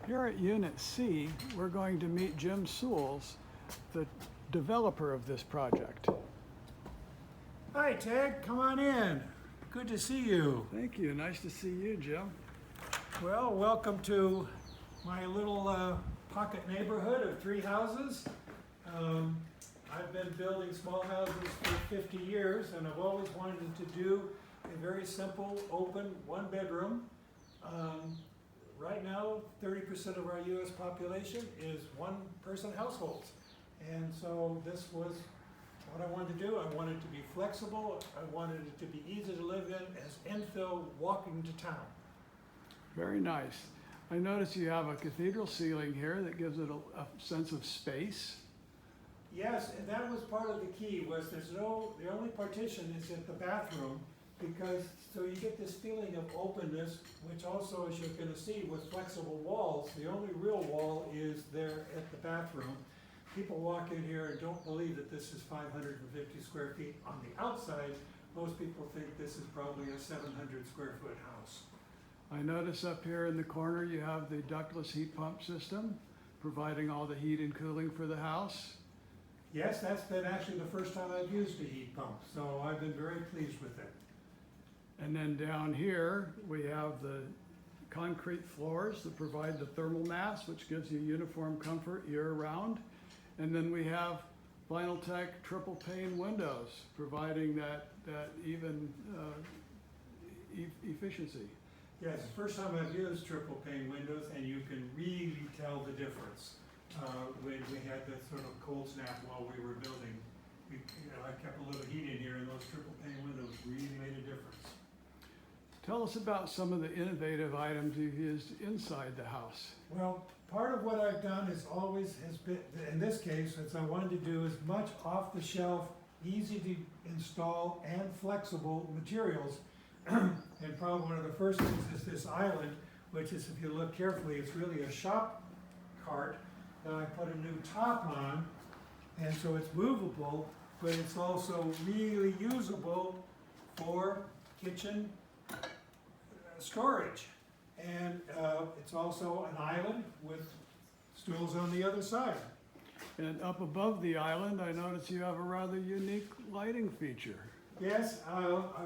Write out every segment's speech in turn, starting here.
Here at Unit C, we're going to meet Jim Sewells, the developer of this project. Hi, Ted. Come on in. Good to see you. Thank you. Nice to see you, Jim. Well, welcome to my little pocket neighborhood of 3 houses. I've been building small houses for 50 years, and I've always wanted to do a very simple, open, 1-bedroom. Right now, 30% of our U.S. population is 1-person households. And so this was what I wanted to do. I wanted it to be flexible. I wanted it to be easy to live in as infill walking to town. Very nice. I notice you have a cathedral ceiling here that gives it a sense of space. Yes, and that was part of the key, was the only partition is at the bathroom, because, so you get this feeling of openness, which also, as you're gonna see, with flexible walls, the only real wall is there at the bathroom. People walk in here and don't believe that this is 550 square feet. On the outside, most people think this is probably a 700 square foot house. I notice up here in the corner you have the ductless heat pump system, providing all the heat and cooling for the house. Yes, that's been actually the first time I've used a heat pump, so I've been very pleased with it. And then down here, we have the concrete floors that provide the thermal mass, which gives you uniform comfort year-round. And then we have Vinyltech triple pane windows, providing that even efficiency. Yes, first time I've used triple pane windows, and you can really tell the difference. When we had that sort of cold snap while we were building, I kept a little heat in here, and those triple pane windows really made a difference. Tell us about some of the innovative items you've used inside the house. Well, part of what I've done has been, in this case, as I wanted to do as much off-the-shelf, easy to install, and flexible materials. And probably one of the first things is this island, which is, if you look carefully, it's really a shop cart that I put a new top on, and so it's movable, but it's also really usable for kitchen storage. And it's also an island with stools on the other side. And up above the island, I notice you have a rather unique lighting feature. Yes, I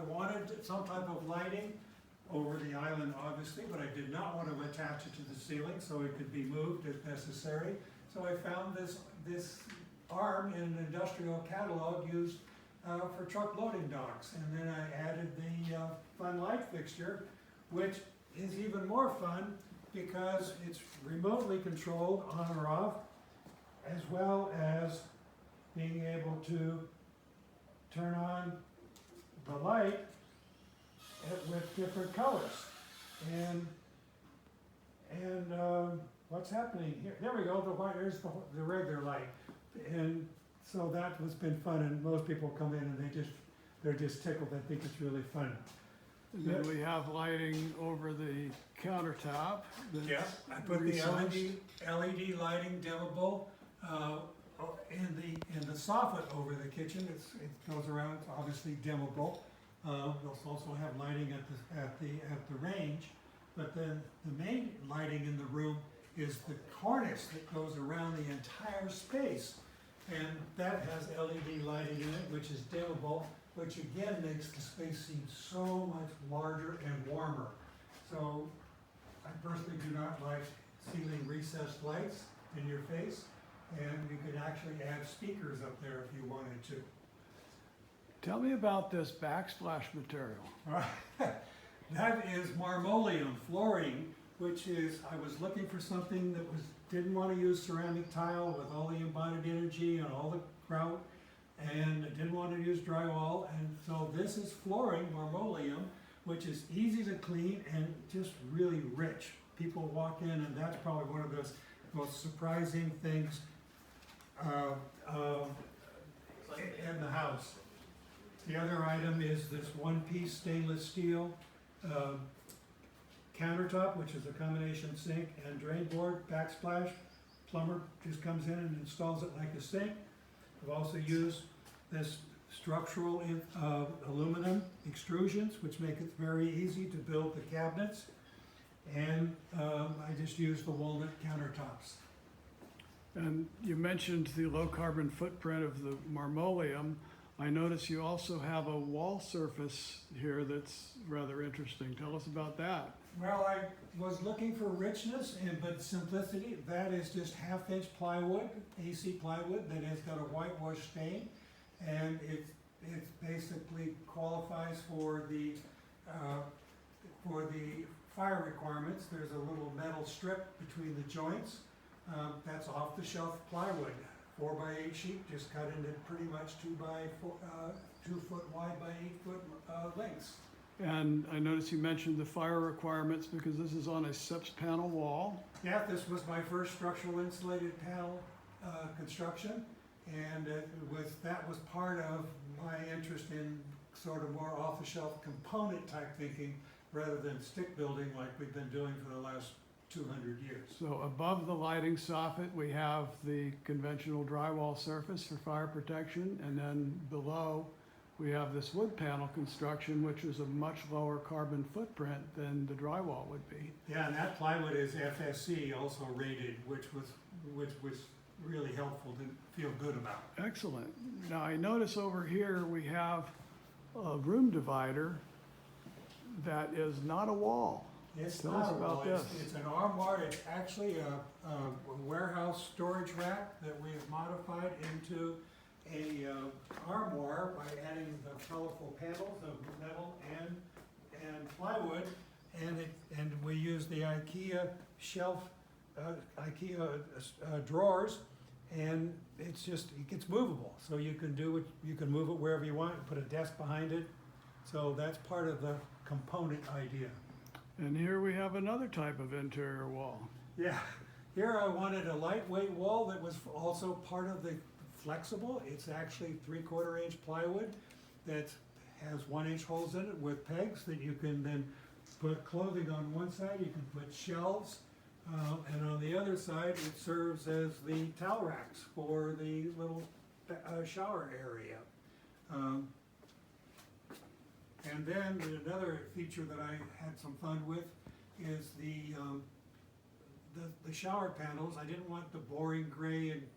wanted some type of lighting over the island, obviously, but I did not want to attach it to the ceiling so it could be moved if necessary. So I found this arm in an industrial catalog used for truck loading docks. And then I added the fun light fixture, which is even more fun because it's remotely controlled on or off, as well as being able to turn on the light with different colors. And what's happening here? There we go. There's the regular light, and so that has been fun. And most people come in and they're just tickled. They think it's really fun. And then we have lighting over the countertop. Yeah, I put the LED lighting dimmable in the soffit over the kitchen. It goes around. It's obviously dimmable. We'll also have lighting at the range, but then the main lighting in the room is the cornice that goes around the entire space, and that has LED lighting in it, which is dimmable, which again makes the space seem so much larger and warmer. So I personally do not like ceiling recessed lights in your face, and you could actually add speakers up there if you wanted to. Tell me about this backsplash material. That is marmoleum flooring, which is, I was looking for something that didn't want to use ceramic tile with all the embodied energy and all the grout, and I didn't want to use drywall, and so this is flooring, marmoleum, which is easy to clean and just really rich. People walk in, and that's probably one of those most surprising things in the house. The other item is this one-piece stainless steel countertop, which is a combination sink and drain board, backsplash. Plumber just comes in and installs it like a sink. I've also used this structural aluminum extrusions, which make it very easy to build the cabinets. and I just used the walnut countertops. And you mentioned the low carbon footprint of the Marmoleum. I notice you also have a wall surface here that's rather interesting. Tell us about that. Well, I was looking for richness but simplicity. That is just half-inch plywood, AC plywood that has got a whitewash stain, and it basically qualifies for the fire requirements. There's a little metal strip between the joints. That's off-the-shelf plywood, 4x8 sheet, just cut into pretty much 2 foot wide by 8 foot lengths. And I notice you mentioned the fire requirements because this is on a SIPS panel wall. Yeah, this was my first structural insulated panel construction, and that was part of my interest in sort of more off-the-shelf component type thinking rather than stick building like we've been doing for the last 200 years. So above the lighting soffit, we have the conventional drywall surface for fire protection, and then below, we have this wood panel construction, which is a much lower carbon footprint than the drywall would be. Yeah, and that plywood is FSC also rated, which was really helpful to feel good about. Excellent. Now, I notice over here, we have a room divider that is not a wall. It's Tell us not a about wall, this. it's an armoire. It's actually a warehouse storage rack that we have modified into a armoire by adding the colorful panels of metal and plywood, and we use the IKEA shelf, IKEA drawers, and it's movable, so you can move it wherever you want, put a desk behind it. So that's part of the component idea. And here we have another type of interior wall. Yeah, here I wanted a lightweight wall that was also part of the flexible. It's actually 3/4 inch plywood that has 1 inch holes in it with pegs that you can then put clothing on one side, you can put shelves, and on the other side it serves as the towel racks for the little shower area. And then another feature that I had some fun with is the shower panels. I didn't want the boring gray and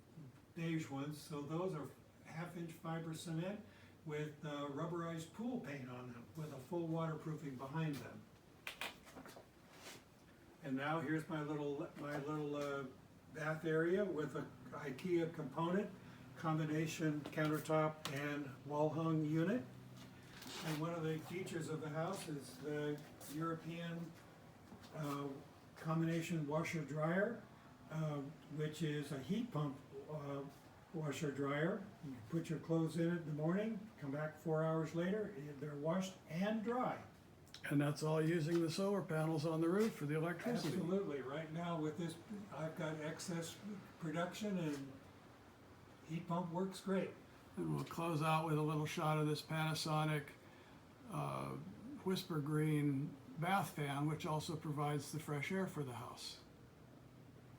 beige ones, so those are 1/2 inch fiber cement with rubberized pool paint on them with a full waterproofing behind them. And now here's my little bath area with a IKEA component, combination countertop and wall hung unit. And one of the features of the house is the European combination washer dryer, which is a heat pump washer dryer. You put your clothes in it in the morning, come back 4 hours later, they're washed and dry. And that's all using the solar panels on the roof for the electricity. Absolutely. Right now with this, I've got excess production and heat pump works great. And we'll close out with a little shot of this Panasonic Whisper Green bath fan, which also provides the fresh air for the house.